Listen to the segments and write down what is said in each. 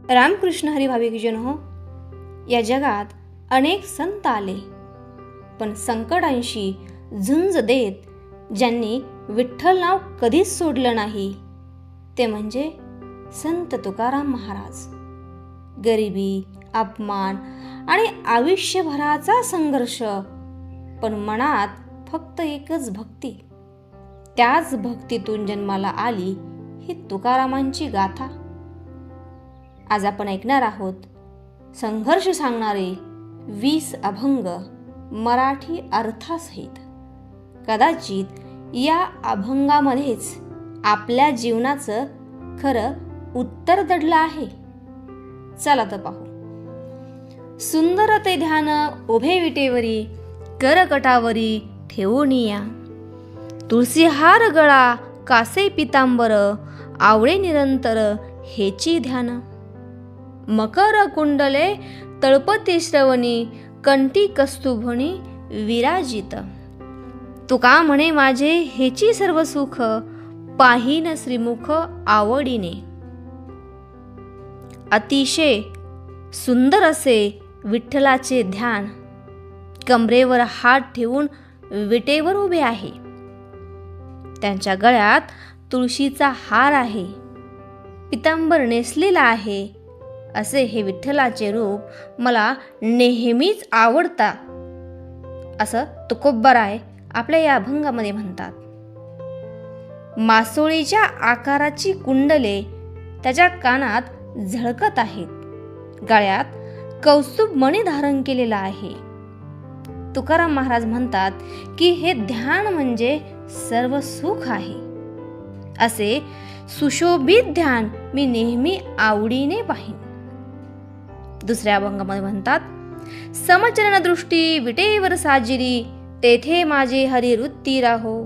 रामकृष्ण हरी भाविकजन हो, या जगात अनेक संत आले, पण संकटांशी झुंज देत ज्यांनी विठ्ठल नाव कधीच सोडलं नाही ते म्हणजे संत तुकाराम महाराज. गरिबी, अपमान आणि आयुष्यभराचा संघर्ष, पण मनात फक्त एकच भक्ती. त्याच भक्तीतून जन्माला आली ही तुकारामांची गाथा. आज आपण ऐकणार आहोत संघर्ष सांगणारे 20 अभंग मराठी अर्थासहित. कदाचित या अभंगामध्येच आपल्या जीवनाचं खरं उत्तर दडलं आहे. चला तर पाहू. सुंदर ते ध्यान उभे विटेवरी, करकटावरी ठेवून या. तुळसी हार गळा, कासे पितांबर, आवळे निरंतर हेची ध्यान. मकर कुंडले तळपती श्रवणी, कंठी कस्तुभणी विराजित. तुका म्हणे माझे हेची सर्व सुख, पाहीन श्रीमुख आवडीने. अतिशय सुंदर असे विठ्ठलाचे ध्यान. कमरेवर हात ठेवून विटेवर उभे आहे. त्यांच्या गळ्यात तुळशीचा हार आहे, पितांबर नेसलेला आहे. असे हे विठ्ठलाचे रूप मला नेहमीच आवडता, असं तुकोबाराय आपल्या या अभंगामध्ये म्हणतात. मासोळीच्या आकाराची कुंडले त्याच्या कानात झळकत आहेत. गळ्यात कौस्तुभ मणी धारण केलेला आहे. तुकाराम महाराज म्हणतात की हे ध्यान म्हणजे सर्व सुख आहे. असे सुशोभित ध्यान मी नेहमी आवडीने पाहीन. दुसऱ्या अभंगामध्ये म्हणतात, समचरण दृष्टी विटेवर साजिरी, तेथे माझे हरिवृत्ती राहो.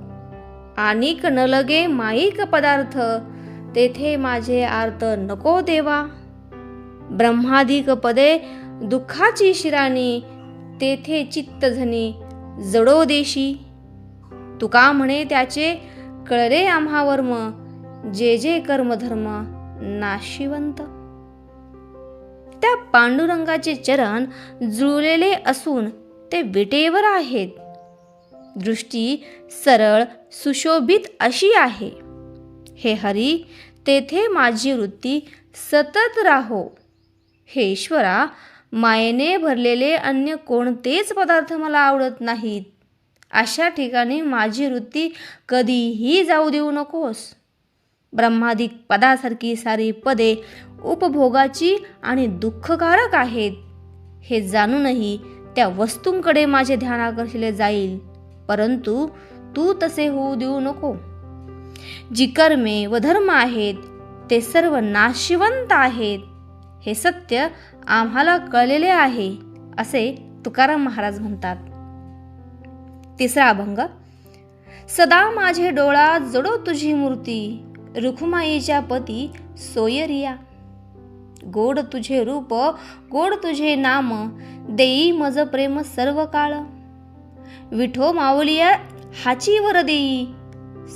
आनिक न लगे माईक पदार्थ, तेथे माझे आर्त नको देवा. ब्रह्मादिक पदे दुःखाची शिराणी, तेथे चित्तझनी जडो देशी. तुका म्हणे त्याचे कळले आम्हा वर्म, जे जे कर्मधर्म नाशिवंत. त्या पांडुरंगाचे चरण जुळलेले असून ते विटेवर आहेत. दृष्टी सरळ सुशोभित अशी आहे. हे हरी, तेथे माझी वृत्ती सतत राहो. हे ईश्वरा, मायेने भरलेले अन्य कोणतेच पदार्थ मला आवडत नाहीत. अशा ठिकाणी माझी वृत्ती कधीही जाऊ देऊ नकोस. ब्रह्मादिक पदासारखी सारी पदे उपभोगाची आणि दुःखकारक आहेत. हे जाणूनही त्या वस्तूंकडे माझे ध्यान आकर्षिले जाईल, परंतु तू तसे होऊ देऊ नको. जी कर्मे व धर्म आहेत ते सर्व नाशिवंत आहेत. हे सत्य आम्हाला कळलेले आहे, असे तुकाराम महाराज म्हणतात. तिसरा अभंग. सदा माझे डोळा जडो तुझी मूर्ती, रुखमाईच्या पती सोयरिया. गोड तुझे रूप, गोड तुझे नाम, देई मज प्रेम सर्व काळ. विठो माऊलिया हाची वर देई,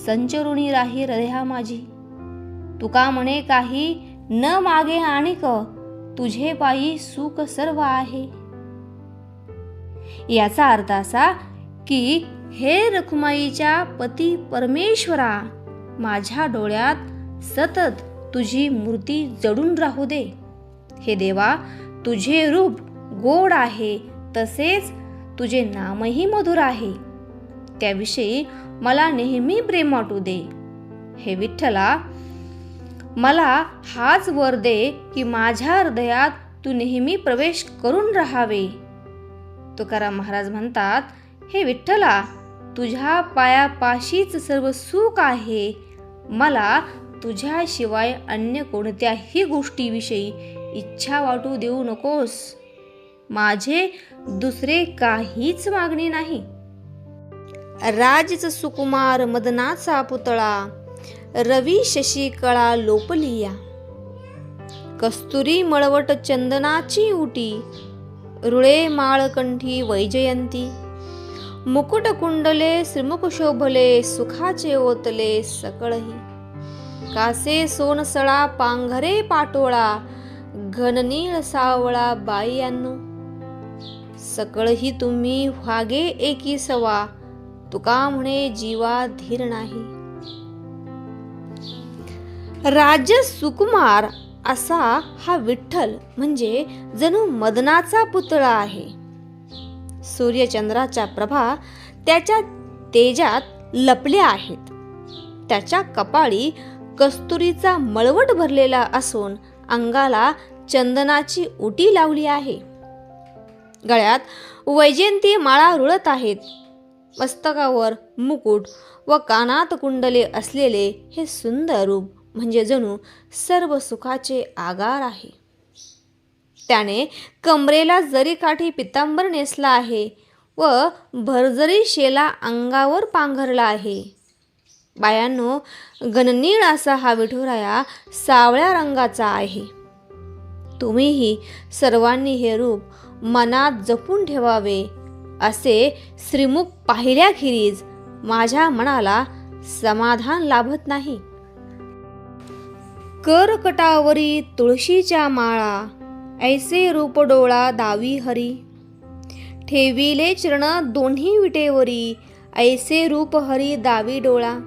संचरुणी राही हृदया माझी. तुका म्हणे काही न मागे आणिक, तुझे पायी सुख सर्व आहे. याचा अर्थ असा की हे रखुमाईच्या पती परमेश्वरा, माझ्या डोळ्यात सतत तुझी मूर्ती जडून राहू दे. हे देवा, तुझे रूप गोड आहे, तसेच तुझे नामही मधुर आहे. त्याविषयी मला नेहमी प्रेम वाटू दे. हे विठ्ठला, मला हाच वर दे की माझ्या हृदयात तू नेहमी प्रवेश करून राहावे. तुकाराम महाराज म्हणतात, हे विठ्ठला, तुझ्या पायापाशीच सर्व सुख आहे. मला तुझ्याशिवाय अन्य कोणत्याही गोष्टीविषयी इच्छा वाटू देऊ नकोस. माझे दुसरे काहीच मागणी नाही. राजच सुकुमार मदनाचा पुतळा, रवी शशी कळा लोपलिया. कस्तुरी मळवट चंदनाची उटी, रुळे माळकंठी वैजयंती. मुकुट कुंडले श्रीमुख शोभले, सुखाचे ओतले सकळही. कासे सोनसळा पांघरे पाटोळा, घननीळ सावळा बाईयांनो, सकळही तुम्ही व्हागे एकी सवा, तुका म्हणे जीवा धीर नाही. राज सुकुमार असा हा विठ्ठल म्हणजे जणू मदनाचा पुतळा आहे. सूर्यचंद्राच्या प्रभा त्याच्या तेजात लपल्या आहेत. त्याच्या कपाळी कस्तुरीचा मळवट भरलेला असून अंगाला चंदनाची उटी लावली आहे. गळ्यात वैजयंती माळा रुळत आहेत. मस्तकावर मुकुट व कानात कुंडले असलेले हे सुंदर रूप म्हणजे जणू सर्व सुखाचे आगार आहे. त्याने कमरेला जरीकाठी पितांबर नेसला आहे व भरजरी शेला अंगावर पांघरला आहे. बायांनो, गणनीळ असा हा विठुराया सावळ्या रंगाचा आहे. तुम्हीही सर्वांनी हे रूप मनात जपून ठेवावे, असे श्रीमुख पाहिल्याखेरीज माझ्या मनाला समाधान लाभत नाही. करकटावरी तुळशीच्या माळा, ऐसे रूप डोळा दावी हरी. ठेविले चरण दोन्ही विटेवरी, ऐसे रूप हरी दावी डोळा.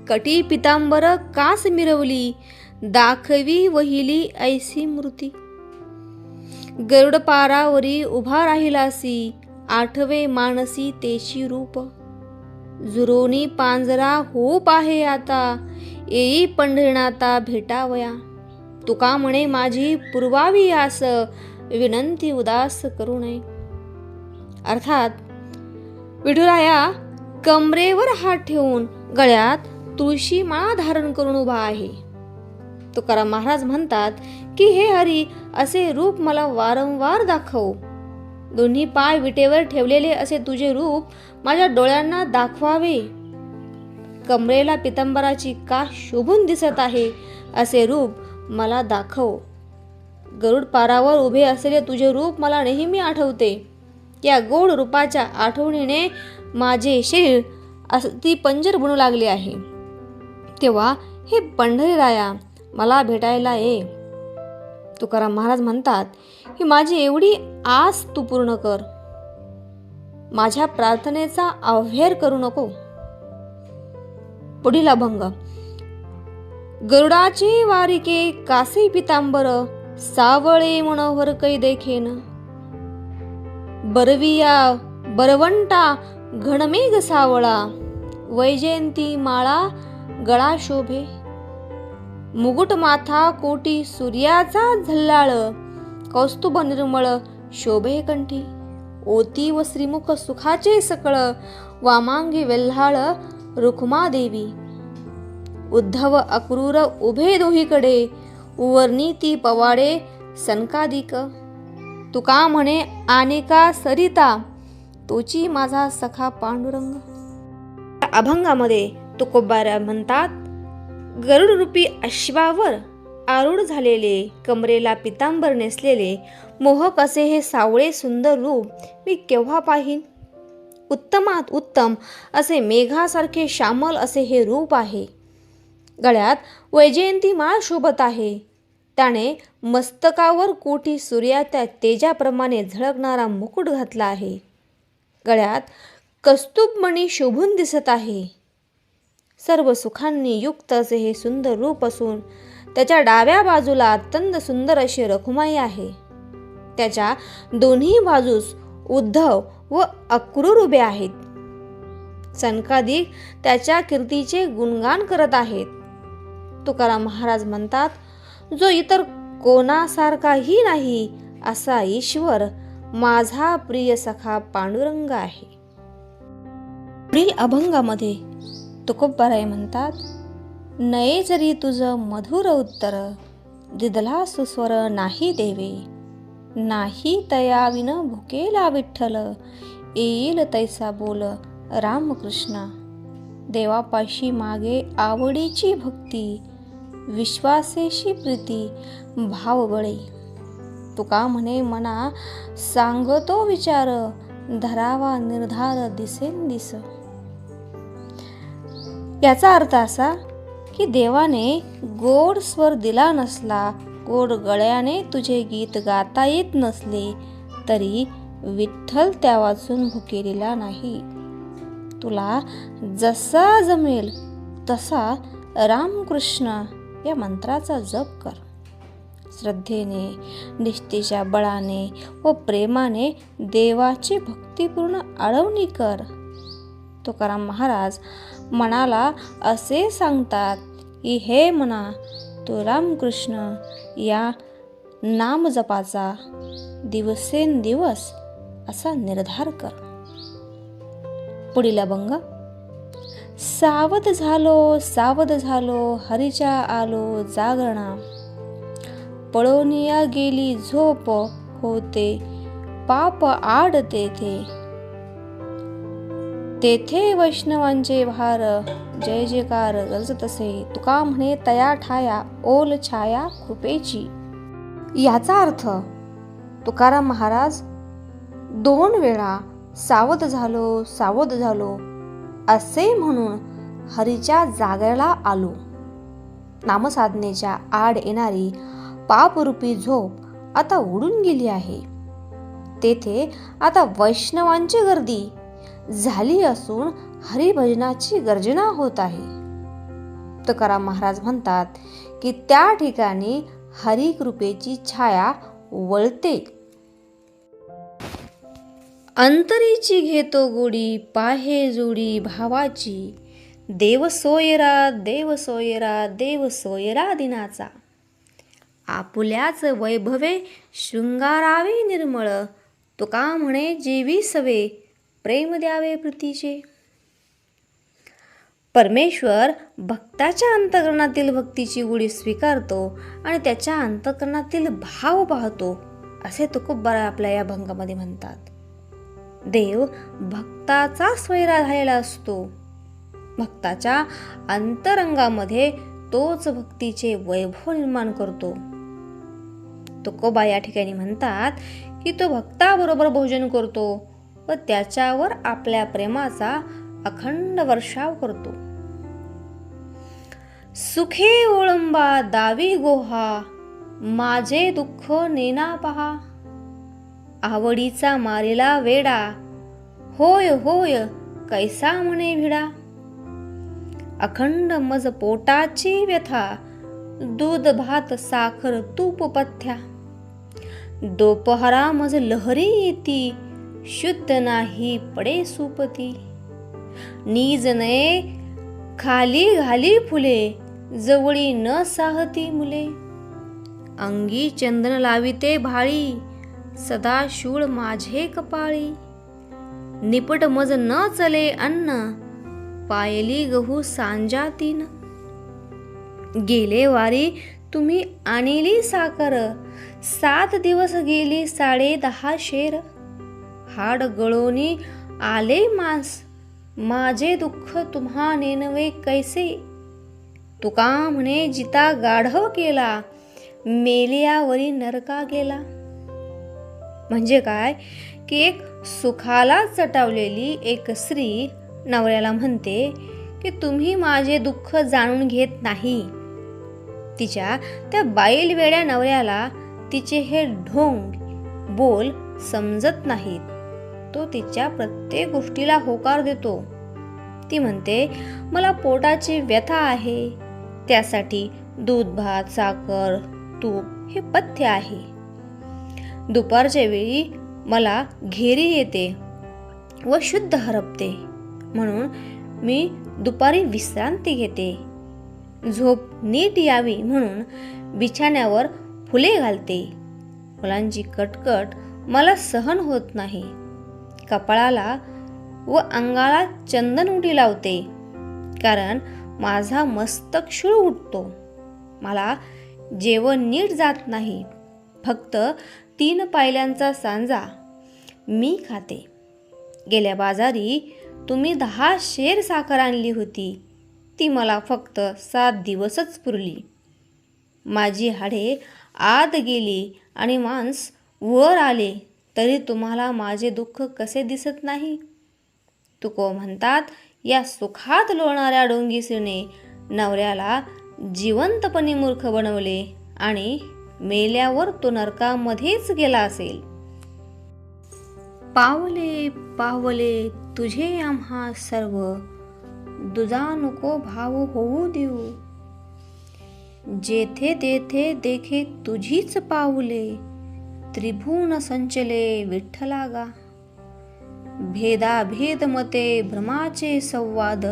कटी पितांबर कास मिरवली, दाखवी वहिली ऐसी मूर्ती. गरुड पारावरी उभा राहिलासी, आठवे मानसी तेची रूप. जुरोनी पांजरा होप आहे आता, येई पंढरीनाथा भेटावया. तुका म्हणे माझी पुरवावी आस, विनंती उदास करू नये. अर्थात विठुराया कमरेवर हात ठेवून गळ्यात तुळशी माळा धारण करून उभा आहे. तुकाराम महाराज म्हणतात की हे हरी, असे रूप मला वारंवार दाखव. दोन्ही पाय विटेवर ठेवलेले असे तुझे रूप माझ्या डोळ्यांना दाखवावे. कमरेला पितांबराची कास शोभून दिसत आहे असे रूप मला दाखव. गरुड पारावर उभे असलेले तुझे रूप मला नेहमी आठवते. या गोड रूपाच्या आठवणीने माझे शरीर अगदी पंजर बनू लागले आहे. तेव्हा हे पंढरीराया मला भेटायला ये. तुकाराम महाराज म्हणतात की माझी एवढी आस तू पूर्ण कर. माझ्या प्रार्थनेचा अवहेर करू नको. पुढील अभंग. गरुडाचे वारिके कासे पितांबर, सावळे मनोहर कै देखीन. बरविया बरवंटा घनमेघ सावळा, वैजयंती माळा गळा शोभे. मुकुट माथा कोटी सूर्याचा झल्लाळ, कौस्तुभ निर्मळ शोभे कंठी. ओती व श्रीमुख सुखाचे सकळ, वामांगी वेल्हाळ रुक्मादेवी. उद्धव अक्रूर उभे दोहीकडे, वर्णिती पवाडे सनकादिक. तुका म्हणे आनेका सरिता, तोची माझा सखा पांडुरंग. अभंगामध्ये तुकोबाराय म्हणतात, गरुड रूपी अश्वावर आरूढ झालेले, कमरेला पितांबर नेसलेले मोहक असे हे सावळे सुंदर रूप मी केव्हा पाहीन. उत्तमात उत्तम असे मेघासारखे श्यामल असे हे रूप आहे. गळ्यात वैजयंती माळ शोभत आहे. त्याने मस्तकावर कोटी सूर्याच्या तेजाप्रमाणे झळकणारा मुकुट घातला आहे. गळ्यात कस्तूभ मणी शोभून दिसत आहे. सर्व सुखांनी युक्त असे हे सुंदर रूप असून त्याच्या डाव्या बाजूला अत्यंत सुंदर अशी रखुमाई आहे. त्याच्या दोन्ही बाजूस उद्धव व अक्रूर उभे आहेत. सनकादिक त्याच्या कीर्तीचे गुणगान करत आहेत. तुकाराम महाराज म्हणतात, जो इतर कोणासारखाही नाही असा ईश्वर माझा प्रिय सखा पांडुरंग आहे. पुढील अभंगामध्ये तुकोबाराय म्हणतात, नये जरी तुझ मधुर उत्तर, दिदला सुस्वर नाही देवे. नाही तया विन भुकेला विठ्ठल, येईल तैसा बोल रामकृष्ण. देवापाशी मागे आवडीची भक्ती, विश्वासेशी प्रीती भाव बळे. तुका म्हणे मना सांगतो विचार, धरावा निर्धार दिसेंदिस. याचा अर्थ असा की देवाने गोड स्वर दिला नसला, गोड गळ्याने तुझे गीत गाता येत नसले तरी विठ्ठल त्या वाचून भुकेलेला नाही. तुला जसा जमेल तसा रामकृष्ण या मंत्राचा जप कर. श्रद्धेने, निष्ठेच्या बळाने व प्रेमाने देवाची भक्तिपूर्ण आळवणी कर. तुकाराम महाराज मनाला असे सांगतात की हे मना, तू रामकृष्ण या नामजपाचा दिवसेंदिवस असा निर्धार कर. पुढील अभंग. सावध झालो हरीच्या आलो जागरणा, पळोनिया गेली झोप होते पाप आड तेथे वैष्णवांचे भार जय जयकार गरजत असे. तुका म्हणे तया ठाया ओल छाया कृपेची. याचा अर्थ तुकाराम महाराज 2 वेळा सावध झालो असे म्हणून हरीच्या जागेला आलो. नामसाधनेच्या आड येणारी पापरूपी झोप आता उडून गेली आहे. तेथे आता वैष्णवांची गर्दी झाली असून हरिभजनाची गर्जना होत आहे. तुकाराम महाराज म्हणतात की त्या ठिकाणी हरिकृपेची छाया वळते. अंतरीची घेतो गोडी पाहे जोडी भावाची, देव सोयरा दिनाचा. आपुल्याच वैभवे शृंगारावे निर्मळ, तुका म्हणे जेवी सवे प्रेम द्यावे प्रीतीचे. परमेश्वर भक्ताच्या अंतःकरणातील भक्तीची गोडी स्वीकारतो आणि त्याच्या अंतःकरणातील भाव पाहतो असे तुकोबा आपल्या या अभंगामध्ये म्हणतात. देव भक्ताचा स्वैरा झालेला असतो. भक्ताच्या अंतरंगामध्ये तोच भक्तीचे वैभव निर्माण करतो. तुकोबा या ठिकाणी म्हणतात की तो भक्ताबरोबर भोजन करतो व त्याच्यावर आपल्या प्रेमाचा अखंड वर्षाव करतो. सुखे ओळंबा दावी गोहा, माझे दुःख नेना पहा, आवडीचा मारेला वेडा, होय होय कैसा म्हणे भिडा. अखंड मज पोटाची व्यथा, दूध भात साखर तूप पथ्या, दोपहरा मज लहरी येती, शुद्ध नाही पडे सुपती. नीज नये खाली घाली फुले, जवळी न साहती मुले. अंगी चंदन लाविते भाळी, सदा शूळ माझे कपाळी. निपट मज न चले अन्न, पायली गहू सांजा तीन. गेले वारी तुम्ही आणली साखर, 7 दिवस गेली 10.5 शेर. हाड गळोनी आले मांस, माझे दुःख तुम्हा नेनवे कैसे. तुका म्हणे जिता गाढव केला, मेलियावरी नरका गेला. म्हणजे काय की एक सुखाला चटावलेली एक स्त्री नवऱ्याला म्हणते की तुम्ही माझे दुःख जाणून घेत नाही. तिच्या त्या बाईल वेड्या नवऱ्याला तिचे हे ढोंग बोल समजत नाहीत. तो तिच्या प्रत्येक गोष्टीला होकार देतो. ती म्हणते मला पोटाची व्यथा आहे, त्यासाठी दूध भात साखर तूप हे पथ्य आहे. दुपारच्या वेळी मला घेरी येते व शुद्ध हरपते, म्हणून मी दुपारी विश्रांती घेते. झोप नीट यावी म्हणून बिछाण्यावर फुले घालते. फुलांची कटकट मला सहन होत नाही. कपाळाला व अंगाला चंदन उडी लावते, कारण माझा मस्तक शूळ उठतो. मला जेवण नीट जात नाही. फक्त 3 पायल्यांचा सांजा मी खाते. गेल्या बाजारी तुम्ही 10 शेर साखर आणली होती, ती मला फक्त 7 दिवसच पुरली. माझी हाडे आत गेली आणि मांस वर आले, तरी तुम्हाला माझे दुःख कसे दिसत नाही. तुको म्हणतात या सुखात लोळणाऱ्या डोंगी स्त्रीने नवऱ्याला जिवंतपणे मूर्ख बनवले आणि मेल्यावर तो नरकामध्येच गेला असेल. पावले पावले तुझे आम्हा सर्व, दुजा नको भाव होऊ देऊ. जेथे तेथे देखे तुझीच पाऊले, त्रिभुवन संचले विठ्ठला गा. भेदाभेद मते भ्रमाचे संवाद,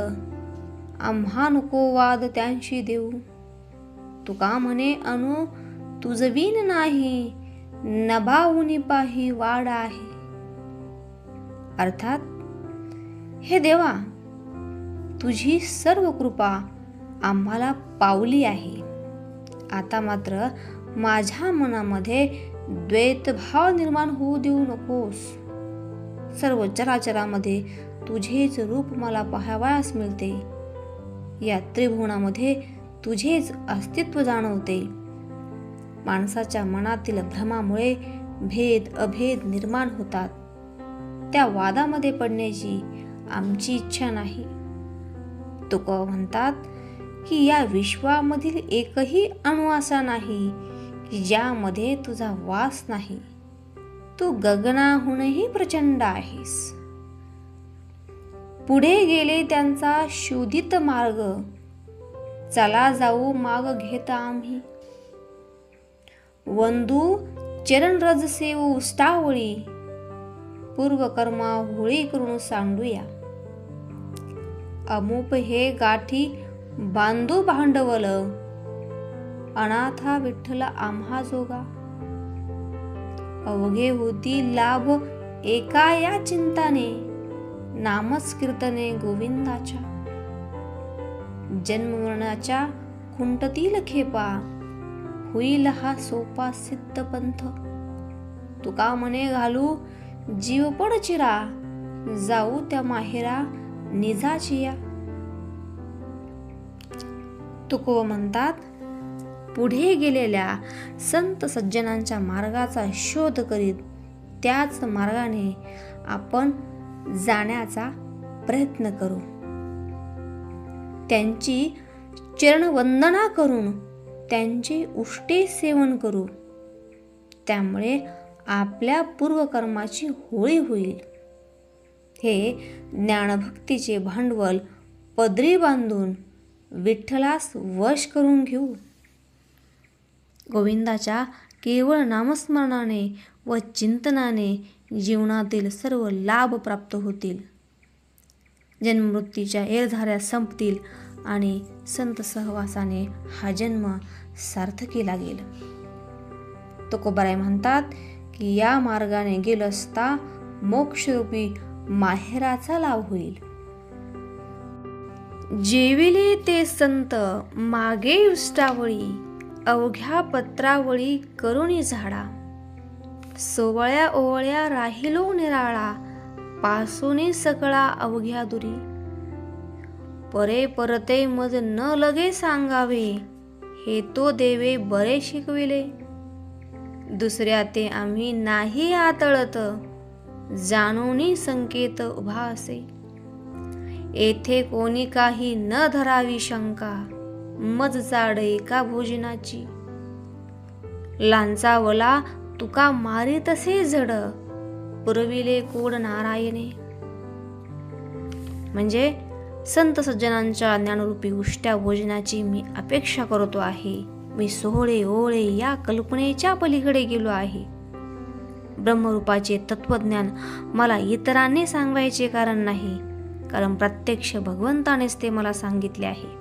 आम्हा नको वाद त्यांशी देऊ. तुका म्हणे अनु तुझवीन नाही, नभावुनी पाही वाड आहे. अर्थात हे देवा, तुझी सर्व कृपा आम्हाला पावली आहे. आता मात्र माझ्या मनामध्ये द्वैतभाव निर्माण होऊ देऊ नकोस. सर्व चराचरामध्ये तुझेच रूप मला पाहावयास मिळते. या त्रिभुवनामध्ये तुझेच अस्तित्व जाणवते. माणसाच्या मनातील भ्रमामुळे भेद अभेद निर्माण होतात. त्या वादामध्ये पडण्याची आमची इच्छा नाही. तुकोबा म्हणतात की या विश्वामधील एकही अणु असा नाही की ज्यामध्ये तुझा वास नाही. तू गगनाहूनही प्रचंड आहेस. पुढे गेले त्यांचा शोधित मार्ग, चला जाऊ माग घेत आम्ही. वंदू चरण रज सेवू उष्टावळी, पूर्वकर्मा होळी करून सांडूया. अमूप हे गाठी बांधू भांडवल, अनाथा विठ्ठल आम्हा जोगा. अवघे होती लाभ एका या चिंताने, नामच कीर्तने गोविंदाच्या. जन्ममरणाच्या खुंटतील खेपा, होईल हा सोपा सिद्ध पंथ. तुका म्हणे घालू जीवपण चिरा, जाऊ त्या माहेरा निजाची या. तुकोबा म्हणतात, पुढे गेलेल्या संत सज्जनांच्या मार्गाचा शोध करीत त्याच मार्गाने आपण जाण्याचा प्रयत्न करू. त्यांची चरणवंदना करून त्यांचे उष्टे सेवन करू. त्यामुळे आपल्या पूर्वकर्माची होळी होईल. हे ज्ञानभक्तीचे भांडवल पदरी बांधून विठ्ठलास वश करून घेऊ. गोविंदाच्या केवळ नामस्मरणाने व चिंतनाने जीवनातील सर्व लाभ प्राप्त होतील. जन्ममृत्यूच्या एरझाऱ्या संपतील आणि संत सहवासाने हा जन्म सार्थकी लागेल. तुकोबाराय म्हणतात की या मार्गाने गेलो असता मोक्षरूपी माहेराचा लाभ होईल. जेविले ते संत मागे उष्टावळी, अवघ्या पत्रावळी करुणी झाडा. सोवळ्या ओवळ्या राहिलो निराळा, पासोनी सकळा अवघ्या दुरी. परे परते मज न लगे सांगावे, हे तो देवे बरे शिकविले. दुसऱ्या ते आम्ही नाही आतळत, जाणोनी संकेत उभा असे. येथे कोणी काही न धरावी शंका, मज चाड एका भोजनाची. लांचावला तुका मारी तसे जड, पुरविले कोड नारायणे. म्हणजे संत सज्जनांच्या ज्ञानरूपी उष्ट्या भोजनाची मी अपेक्षा करतो आहे. मी सोहळे ओळे या कल्पनेच्या पलीकडे गेलो आहे. ब्रह्मरूपाचे तत्वज्ञान मला इतरांनी सांगायचे कारण नाही, कारण प्रत्यक्ष भगवंतानेच ते मला सांगितले आहे.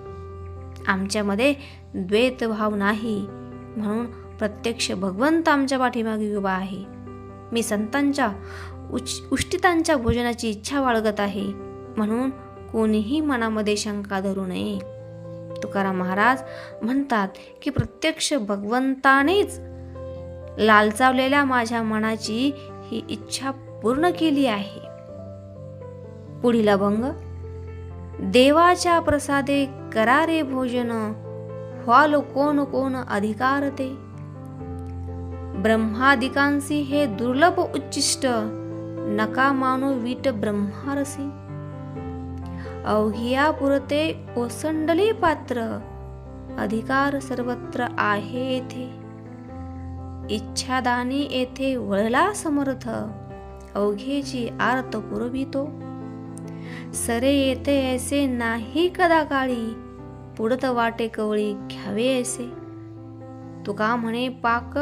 आमच्यामध्ये द्वैतभाव नाही, म्हणून प्रत्यक्ष भगवंत आमच्या पाठीमागे उभा आहे. मी संतांच्या उष्टितांच्या भोजनाची इच्छा बाळगत आहे, म्हणून कोणीही मनामध्ये शंका धरू नये. तुकाराम महाराज म्हणतात की प्रत्यक्ष भगवंतानेच लालचावलेल्या माझ्या मनाची ही इच्छा पूर्ण केली आहे. पुढील अभंग. देवाच्या प्रसादे करारे भोजन, व्हाल कोण कोण अधिकार ते. ब्रह्मादिकांसी हे दुर्लभ उच्चिष्ट, नका मानो वीट ब्रह्मारसी. अवघिया पुरते ओसंडले पात्र, अधिकार सर्वत्र आहे येथे. इच्छादानी येथे वळला समर्थ, अवघेची आर्त पुरवितो. सरे येते ऐसे नाही कदा काळी, पुढत वाटे कवळी घ्यावे ऐसे. तुका म्हणे पाक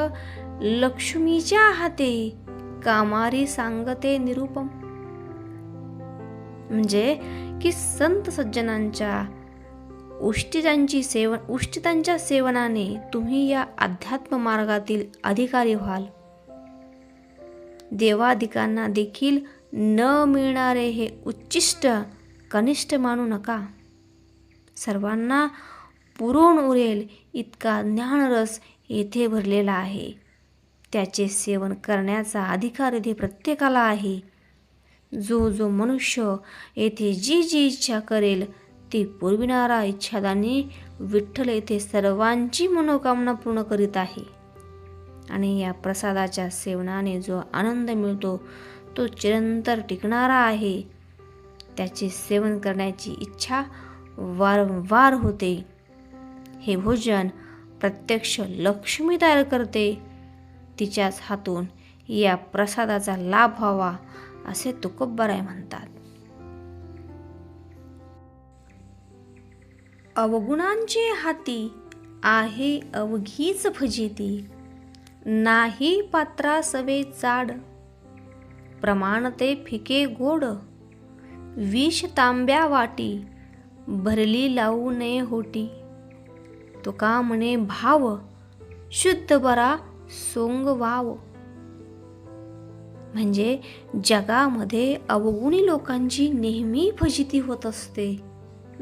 लक्ष्मीच्या हाते, कामारी सांगते निरुपम. म्हणजे की संत सज्जनांच्या उष्टितांच्या सेवनाने तुम्ही या अध्यात्म मार्गातील अधिकारी व्हाल. देवादिकांना देखील न मिळणारे हे उच्चिष्ट कनिष्ठ मानू नका. सर्वांना पुरून उरेल इतका ज्ञानरस येथे भरलेला आहे. त्याचे सेवन करण्याचा अधिकार येथे प्रत्येकाला आहे. जो जो मनुष्य येथे जी जी इच्छा करेल ती पुरविणारा इच्छादानी विठ्ठल येथे सर्वांची मनोकामना पूर्ण करीत आहे. आणि या प्रसादाच्या सेवनाने जो आनंद मिळतो तो चिरंतर टिकणारा आहे. त्याचे सेवन करण्याची इच्छा वारंवार होते. हे भोजन प्रत्यक्ष लक्ष्मी तयार करते. तिच्याच हातून या प्रसादाचा लाभ व्हावा असे तुकोबराय म्हणतात. अवगुणांचे हाती आहे अवघीच फजिती, नाही पात्रा सवे चाड, प्रमाण ते फिके गोड, विष तांब्या वाटी, भरली लावू नये होटी. तुका म्हणे भाव, शुद्ध बरा सोंग वाव. म्हणजे जगामध्ये अवगुणी लोकांची नेहमी फजिती होत असते.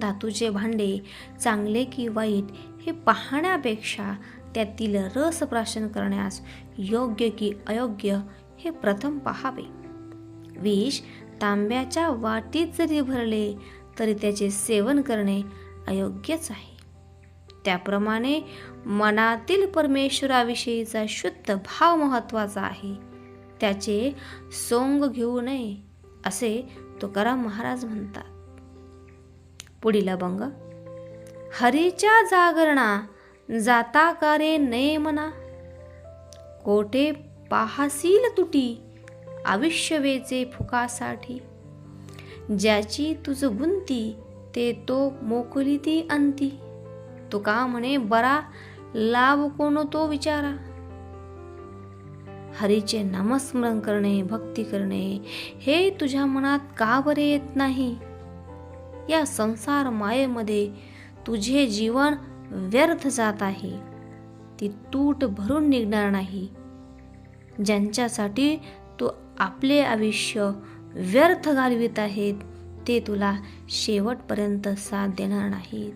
धातूचे भांडे चांगले की वाईट हे पाहण्यापेक्षा त्यातील रस प्राशन करण्यास योग्य की अयोग्य हे प्रथम पाहावे. विष तांब्याच्या वाटीत जरी भरले तरी त्याचे सेवन करणे अयोग्यच आहे. त्याप्रमाणे मनातील परमेश्वराविषयीचा शुद्ध भाव महत्त्वाचा आहे. त्याचे सोंग घेऊ नये असे तुकाराम महाराज म्हणतात. पुढील अभंग. हरीच्या जागरणा जाता कारे नये मना, कोठे पाहसील तुटी आयुष्य वेचे फुकासाठी. ज्याची तुझ गुंती ते तो मोकली ती अंती. तुका म्हणे बरा लाभ कोण तो विचारा. हरीचे नामस्मरण करणे, भक्ती करणे हे तुझ्या मनात का बरे येत नाही. या संसार मायेमध्ये तुझे जीवन व्यर्थ जात आहे. ती तूट भरून निघणार नाही. ज्यांच्यासाठी तू आपले आयुष्य व्यर्थ घालवित आहेत ते तुला शेवटपर्यंत साथ देणार नाहीत.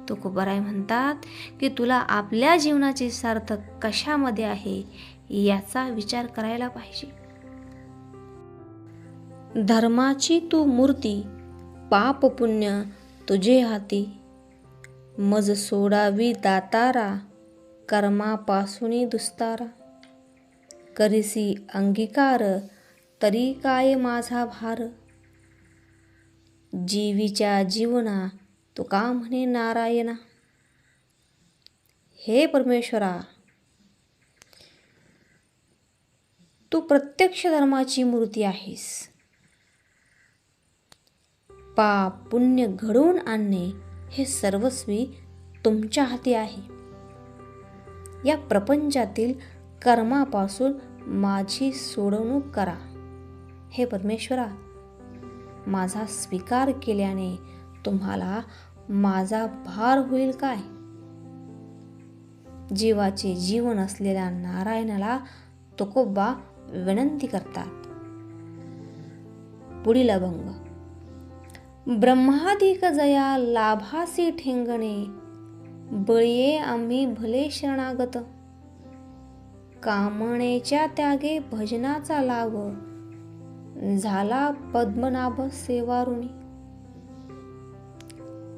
तुकोबराय म्हणतात की तुला आपल्या जीवनाचे सार्थक कशामध्ये आहे याचा विचार करायला पाहिजे. धर्माची तू मूर्ती, पाप पुण्य तुझे हाती. मज सोडावी दातारा, कर्मापासून दुस्तारा. करिसी अंगीकार, तरी काय माझा भार. जीवीच्या जीवना तुका म्हणे नारायणा. हे परमेश्वरा, तू प्रत्यक्ष धर्माची मूर्ती आहेस. पाप पुण्य घडवून आणणे हे सर्वस्वी तुमच्या हाती आहे. या प्रपंचातील कर्मापासून माझी सोडवणूक करा. हे परमेश्वरा, माझा स्वीकार केल्याने तुम्हाला माझा भार होईल काय. जीवाचे जीवन असलेल्या नारायणाला तुकोबा विनंती करतात. पुढील अभंग. ब्रह्मादिक जया लाभासी ठेंगणे, बळिये आम्ही भले शरणागत. कामणेच्या त्यागे भजनाचा लाभ, झाला पद्मनाभ सेवारुणी.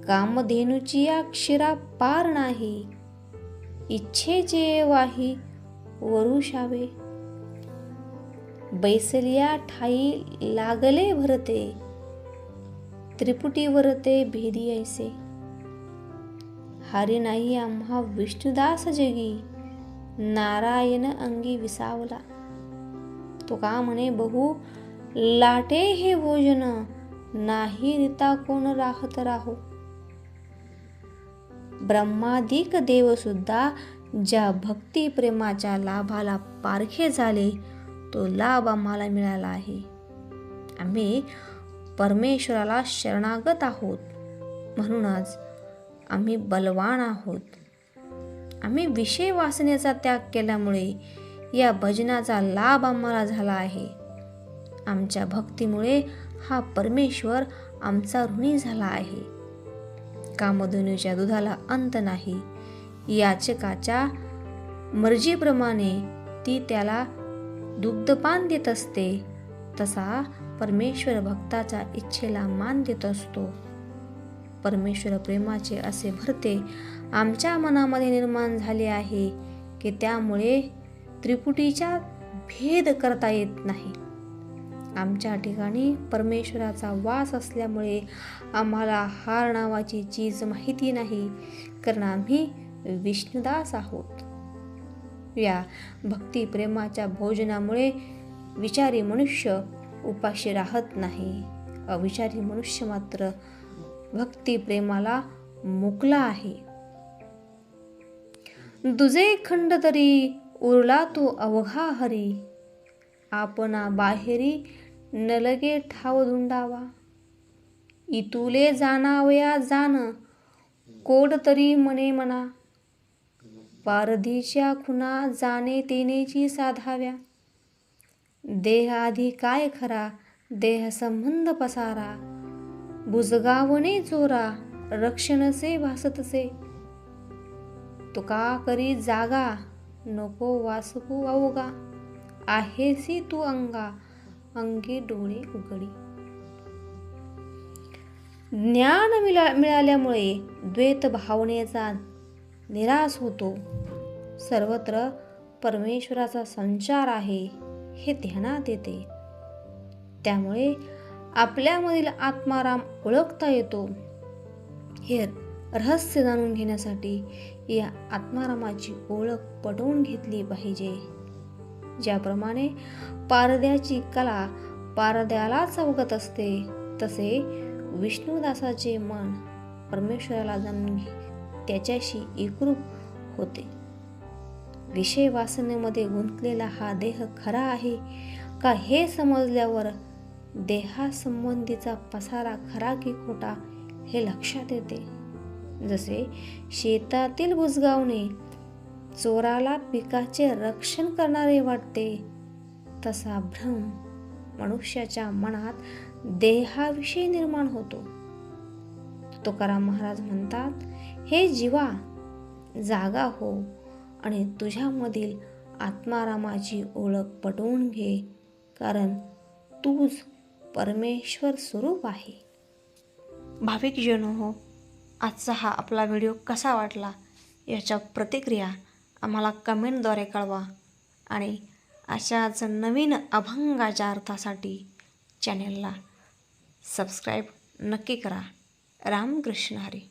कामधेनुची या क्षीरा पार नाही, इच्छेचे वाही वरुषावे. बैसलिया ठाई लागले भरते, त्रिपुटीवर ते भेदी ऐसे. हरी नाही आम्हा विष्णुदास जगी, नारायण अंगी विसावला. तुका म्हणे बहु लाटे हे भोजन, नाही रिता कोण राहत राहो. ब्रह्मादिक देव सुद्धा ज्या भक्ती प्रेमाच्या लाभाला पारखे झाले, तो लाभ आम्हाला मिळाला आहे. आम्ही परमेश्वराला शरणागत आहोत, म्हणूनच आम्ही बलवान आहोत. आम्ही विषय वासनेचा त्याग केल्यामुळे या भजनाचा लाभ आम्हाला झाला आहे. आमच्या भक्तीमुळे हा परमेश्वर आमचा ऋणी झाला आहे. कामधेनूच्या दुधाला अंत नाही. याचकाच्या मर्जीप्रमाणे ती त्याला दुग्धपान देत असते, तसा परमेश्वर भक्ताच्या इच्छेला मान देत असतो. परमेश्वर प्रेमाचे असे भरते आमच्या मनामध्ये निर्माण झाले आहे की त्यामुळे त्रिपुटीचा भेद करता येत नाही. आमच्या ठिकाणी परमेश्वराचा वास असल्यामुळे आम्हाला हार नावाची चीज माहिती नाही, कारण आम्ही विष्णुदास आहोत. या भक्ती प्रेमाच्या भोजनामुळे विचारी मनुष्य उपाशी राहत नाही. अविचारी मनुष्य मात्र भक्ती प्रेमाला मुकला आहे. दुजे खंड तरी उरला तो अवघा हरी, आपणा बाहेरी न लगे ठाव धुंडावा. इतुले जाणावया जाण, कोड तरी मने मना, पारधीच्या खुना जाणे तेनेची साधाव्या. देह आधी काय खरा, देह संबंध पसारा, बुजगावणे चोरा, रक्षणसे भासतसे. तुका करी जागा, नको वासकू अवघा, आहेसी तू अंगा, अंगी डोळे उघडी. ज्ञान मिळाल्यामुळे द्वैत भावनेचा निराश होतो. सर्वत्र परमेश्वराचा संचार आहे हे ध्यानात येते. त्यामुळे आपल्यामधील आत्माराम ओळखता येतो. हे रहस्य जाणून घेण्यासाठी या आत्मारामाची ओळख पटवून घेतली पाहिजे. ज्याप्रमाणे पारद्याची कला पारद्यालाच अवगत असते, तसे विष्णुदासाचे मन परमेश्वराला जाणून त्याच्याशी एकरूप होते. विषय वासनेमध्ये गुंतलेला हा देह खरा आहे का हे समजल्यावर देहासंबंधीचा पसारा खरा की खोटा हे लक्षात येते. जसे शेतातील बुजगावणे चोराला पिकाचे रक्षण करणारे वाटते, तसा भ्रम मनुष्याच्या मनात देहाविषयी निर्माण होतो. तुकाराम महाराज म्हणतात, हे जीवा जागा हो आणि तुझ्यामधील आत्मारामाची ओळख पटवून घे, कारण तूच परमेश्वर स्वरूप आहे. भाविक जन हो, आजचा हा आपला व्हिडिओ कसा वाटला याच्या प्रतिक्रिया आम्हाला कमेंटद्वारे कळवा आणि अशाच नवीन अभंगाच्या अर्थासाठी चॅनेलला सबस्क्राईब नक्की करा. रामकृष्ण हरी.